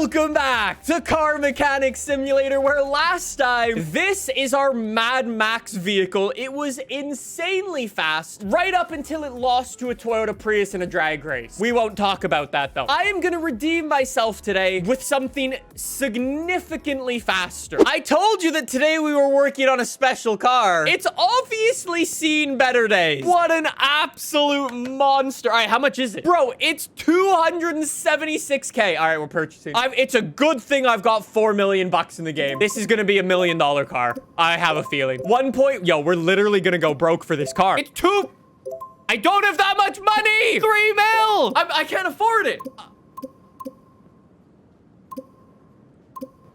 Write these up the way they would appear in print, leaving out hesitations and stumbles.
Welcome back to Car Mechanic Simulator, where last time, this is our Mad Max vehicle. It was insanely fast, right up until it lost to a Toyota Prius in a drag race. We won't talk about that, though. I am gonna redeem myself today with something significantly faster. I told you that today we were working on a special car. It's obviously seen better days. What an absolute monster. All right, how much is it? Bro, it's 276K. All right, we're purchasing. It's a good thing I've got 4 million bucks in the game. This is gonna be $1 million car. I have a feeling. Yo, we're literally gonna go broke for this car. It's I don't have that much money. 3 mil. I can't afford it.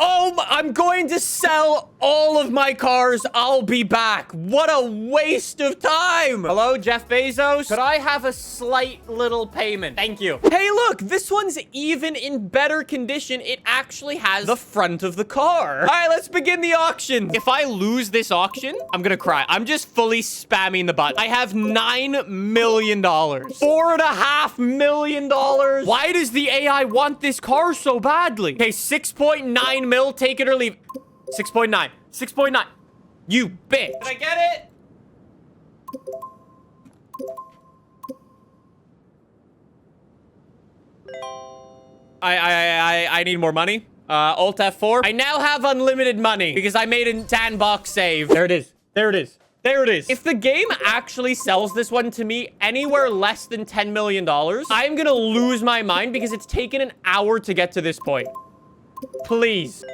Oh, I'm going to sell all of my cars. I'll be back. What a waste of time. Hello, Jeff Bezos. Could I have a slight little payment? Thank you. Hey, look, this one's even in better condition. It actually has the front of the car. All right, let's begin the auction. If I lose this auction, I'm gonna cry. I'm just fully spamming the button. I have $9 million. $4.5 million. Why does the AI want this car so badly? Okay, 6.9 mil, take it or leave. 6.9. 6.9. You bitch. Can I get it? I need more money. Alt F4. I now have unlimited money because I made a sandbox save. There it is. There it is. There it is. If the game actually sells this one to me anywhere less than $10 million, I'm gonna lose my mind because it's taken an hour to get to this point. Please.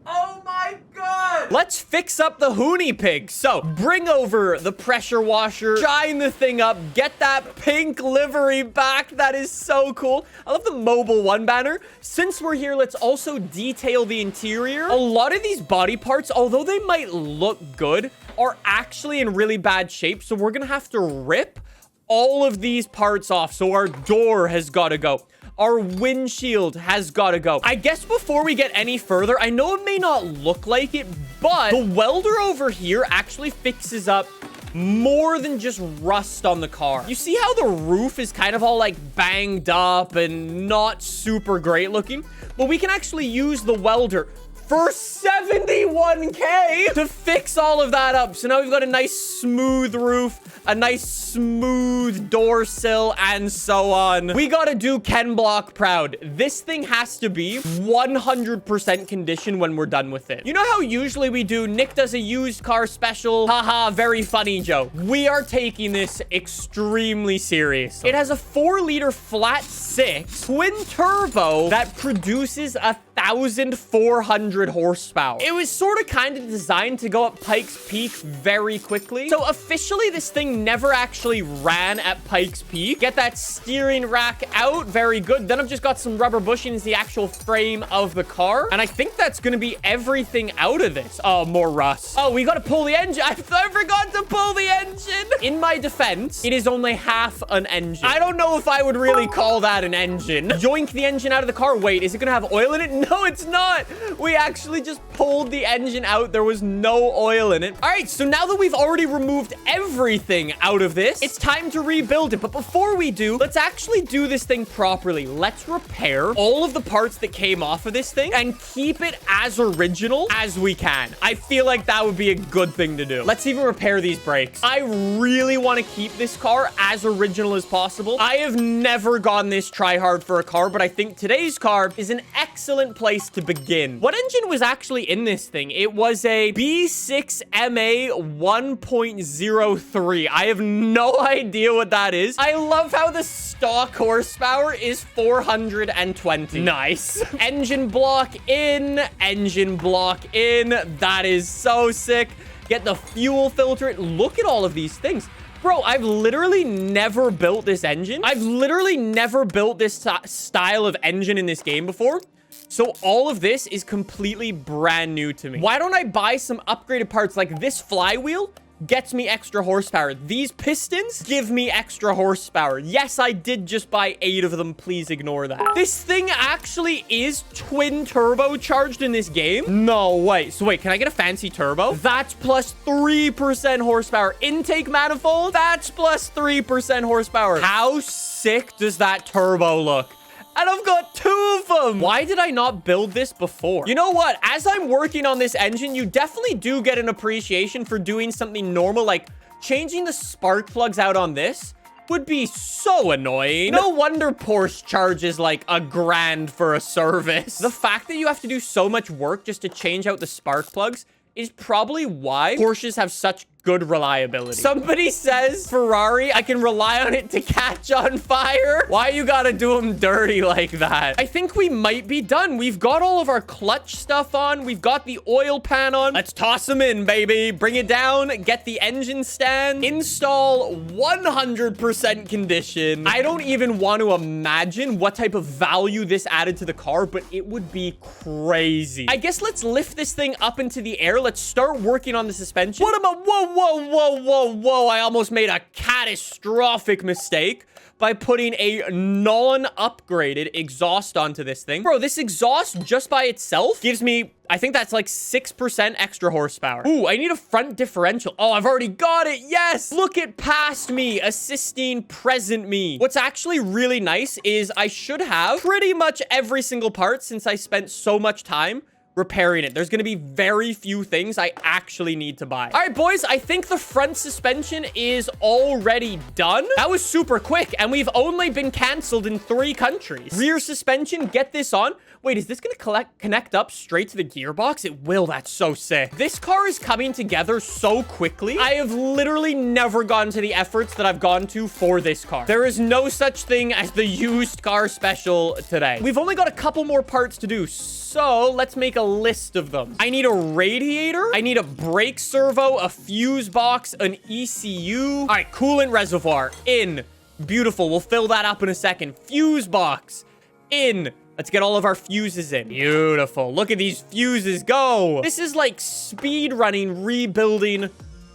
Oh my god! Let's fix up the Hoonipig. So, bring over the pressure washer, shine the thing up, get that pink livery back. That is so cool. I love the Mobile One banner. Since we're here, let's also detail the interior. A lot of these body parts, although they might look good, are actually in really bad shape. So we're gonna have to rip all of these parts off. So our door has got to go. Our windshield has got to go. I guess before we get any further, I know it may not look like it, but the welder over here actually fixes up more than just rust on the car. You see how the roof is kind of all like banged up and not super great looking? But we can actually use the welder for 71K to fix all of that up. So now we've got a nice smooth roof, a nice smooth door sill, and so on. We gotta do Ken Block proud. This thing has to be 100% condition when we're done with it. You know how usually we do Nick does a used car special? Haha, very funny joke. We are taking this extremely serious. It has a 4-liter flat 6 twin turbo that produces 1,400 horsepower. It was sort of kind of designed to go up Pikes Peak very quickly. So officially, this thing never actually ran at Pikes Peak. Get that steering rack out. Very good. Then I've just got some rubber bushings, the actual frame of the car. And I think that's going to be everything out of this. Oh, more rust. Oh, we got to pull the engine. I forgot to pull the engine. In my defense, it is only half an engine. I don't know if I would really call that an engine. Yoink the engine out of the car. Wait, is it going to have oil in it? No, it's not. We actually just pulled the engine out. There was no oil in it. All right, so now that we've already removed everything out of this, it's time to rebuild it. But before we do, let's actually do this thing properly. Let's repair all of the parts that came off of this thing and keep it as original as we can. I feel like that would be a good thing to do. Let's even repair these brakes. I really want to keep this car as original as possible. I have never gone this try hard for a car, but I think today's car is an excellent place to begin. What engine was actually in this thing? It was a B6MA 1.03. I have no idea what that is. I love how the stock horsepower is 420. Nice. Engine block in. Engine block in. That is so sick. Get the fuel filter. Look at all of these things. Bro, I've literally never built this engine. I've literally never built this style of engine in this game before. So all of this is completely brand new to me. Why don't I buy some upgraded parts like this flywheel? gets me extra horsepower. These pistons give me extra horsepower. Yes, I did just buy 8 of them. Please ignore that. This thing actually is twin turbocharged in this game. No way. So wait, can I get a fancy turbo? That's plus 3% horsepower. Intake manifold, that's plus 3% horsepower. How sick does that turbo look? And I've got 2 of them. Why did I not build this before? You know what? As I'm working on this engine, you definitely do get an appreciation for doing something normal, like changing the spark plugs out on this would be so annoying. No wonder Porsche charges like $1,000 for a service. The fact that you have to do so much work just to change out the spark plugs is probably why Porsches have such good reliability. Somebody says, Ferrari, I can rely on it to catch on fire. Why you gotta do them dirty like that? I think we might be done. We've got all of our clutch stuff on. We've got the oil pan on. Let's toss them in, baby. Bring it down. Get the engine stand. Install 100% condition. I don't even want to imagine what type of value this added to the car, but it would be crazy. I guess let's lift this thing up into the air. Let's start working on the suspension. What am I? Whoa. I almost made a catastrophic mistake by putting a non-upgraded exhaust onto this thing. Bro, this exhaust just by itself gives me, I think that's like 6% extra horsepower. Ooh, I need a front differential. Oh, I've already got it. Yes. Look at past me, assisting present me. What's actually really nice is I should have pretty much every single part since I spent so much time repairing it. There's going to be very few things I actually need to buy. All right, boys, I think the front suspension is already done. That was super quick, and we've only been canceled in 3 countries. Rear suspension, get this on. Wait, is this going to connect up straight to the gearbox? It will. That's so sick. This car is coming together so quickly. I have literally never gone to the efforts that I've gone to for this car. There is no such thing as the used car special today. We've only got a couple more parts to do, so let's make a list of them. I need a radiator. I need a brake servo, a fuse box, an ECU. All right, coolant reservoir in. Beautiful. We'll fill that up in a second. Fuse box in. Let's get all of our fuses in. Beautiful. Look at these fuses go. This is like speed running, rebuilding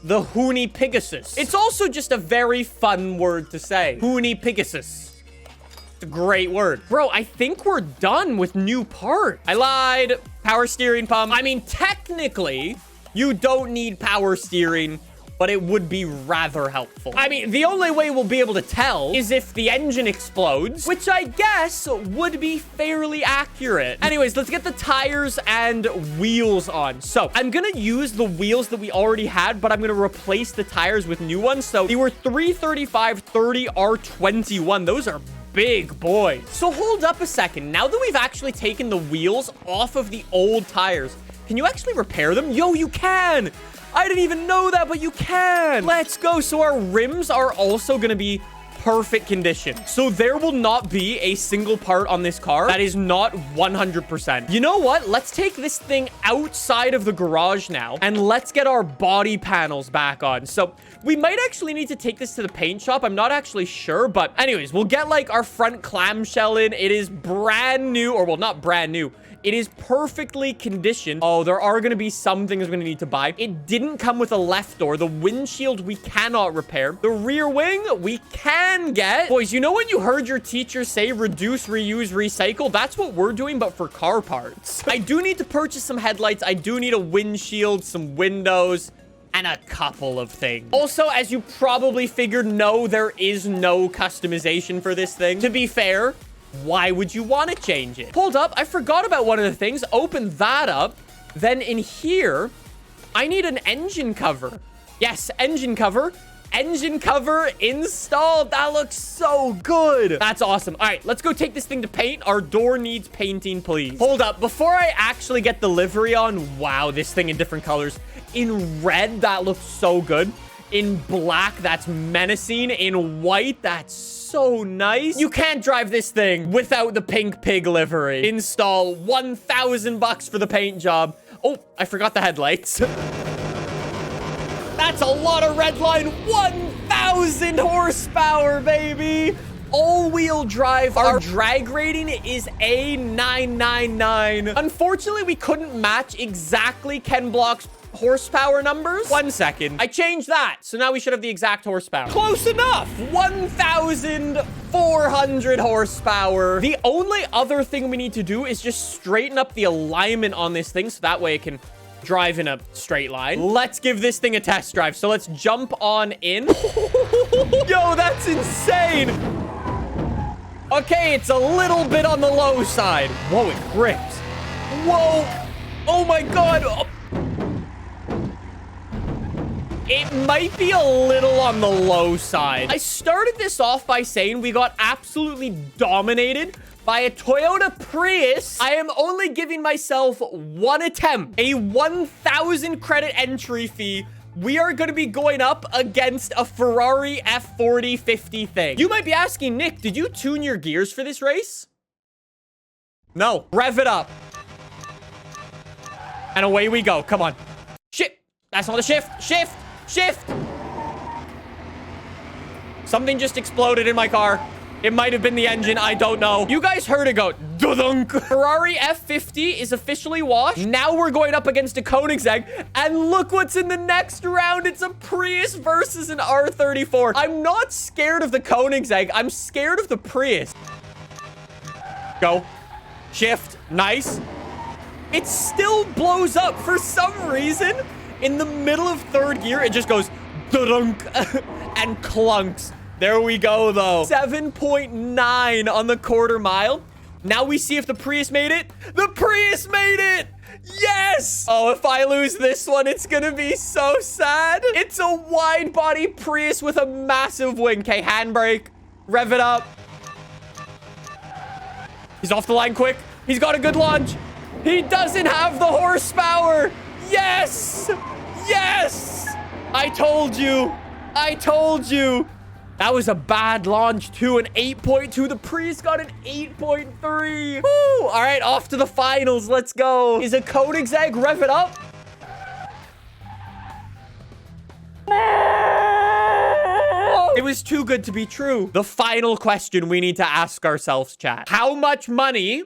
the Hoonipigasus. It's also just a very fun word to say. Hoonipigasus. It's a great word. Bro, I think we're done with new parts. I lied. Power steering pump. I mean, technically, you don't need power steering, but it would be rather helpful. I mean, the only way we'll be able to tell is if the engine explodes, which I guess would be fairly accurate. Anyways, let's get the tires and wheels on. So I'm gonna use the wheels that we already had, but I'm gonna replace the tires with new ones. So they were 335/30 R21. Those are big boys. So hold up a second. Now that we've actually taken the wheels off of the old tires, can you actually repair them? Yo, you can! I didn't even know that, but you can. Let's go. So our rims are also going to be perfect condition. So there will not be a single part on this car that is not 100%. You know what? Let's take this thing outside of the garage now, and let's get our body panels back on. So we might actually need to take this to the paint shop. I'm not actually sure, but anyways, we'll get like our front clamshell in. It is brand new, or well, not brand new. It is perfectly conditioned. Oh, there are going to be some things we're going to need to buy. It didn't come with a left door. The windshield, we cannot repair. The rear wing, we can get. Boys, you know when you heard your teacher say reduce, reuse, recycle? That's what we're doing, but for car parts. I do need to purchase some headlights. I do need a windshield, some windows, and a couple of things. Also, as you probably figured, no, there is no customization for this thing. To be fair, why would you want to change it? Hold up. I forgot about one of the things. Open that up. Then in here, I need an engine cover. Yes, engine cover. Engine cover installed. That looks so good. That's awesome. All right, let's go take this thing to paint. Our door needs painting, please. Hold up. Before I actually get the livery on, wow, this thing in different colors. In red, that looks so good. In black, that's menacing. In white, that's so nice. You can't drive this thing without the pink pig livery. Install 1,000 bucks for the paint job. Oh, I forgot the headlights. That's a lot of red line. 1,000 horsepower, baby. All-wheel drive. Our drag rating is A999. Unfortunately, we couldn't match exactly Ken Block's horsepower numbers. 1 second. I changed that. So now we should have the exact horsepower. Close enough. 1,400 horsepower. The only other thing we need to do is just straighten up the alignment on this thing so that way it can drive in a straight line. Let's give this thing a test drive. So let's jump on in. Yo, that's insane. Okay, it's a little bit on the low side. Whoa, it grips. Whoa. Oh my God. Oh. It might be a little on the low side. I started this off by saying we got absolutely dominated by a Toyota Prius. I am only giving myself one attempt, a 1,000 credit entry fee. We are going to be going up against a Ferrari F4050 thing. You might be asking, Nick, did you tune your gears for this race? No. Rev it up. And away we go. Come on. Shit. That's not the shift. Shift. Shift. Something just exploded in my car. It might have been the engine. I don't know. You guys heard it go. Dudunk. Ferrari F50 is officially washed. Now we're going up against a Koenigsegg. And look what's in the next round. It's a Prius versus an R34. I'm not scared of the Koenigsegg. I'm scared of the Prius. Go. Shift. Nice. It still blows up for some reason. In the middle of third gear, it just goes dudunk and clunks. There we go, though. 7.9 on the quarter mile. Now we see if the Prius made it. The Prius made it! Yes! Oh, if I lose this one, it's gonna be so sad. It's a wide body Prius with a massive wing. Okay, handbrake. Rev it up. He's off the line quick. He's got a good launch. He doesn't have the horsepower. Yes! Yes! I told you. I told you. That was a bad launch, too. An 8.2. The Prius got an 8.3. Woo! All right, off to the finals. Let's go. Is a Koenigsegg? Rev it up. It was too good to be true. The final question we need to ask ourselves, chat. How much money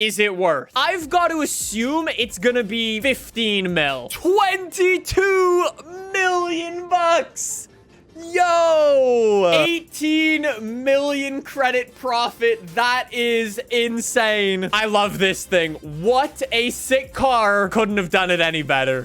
is it worth? I've got to assume it's gonna be 15 mil. 22 million bucks. Yo, 18 million credit profit. That is insane. I love this thing. What a sick car. Couldn't have done it any better.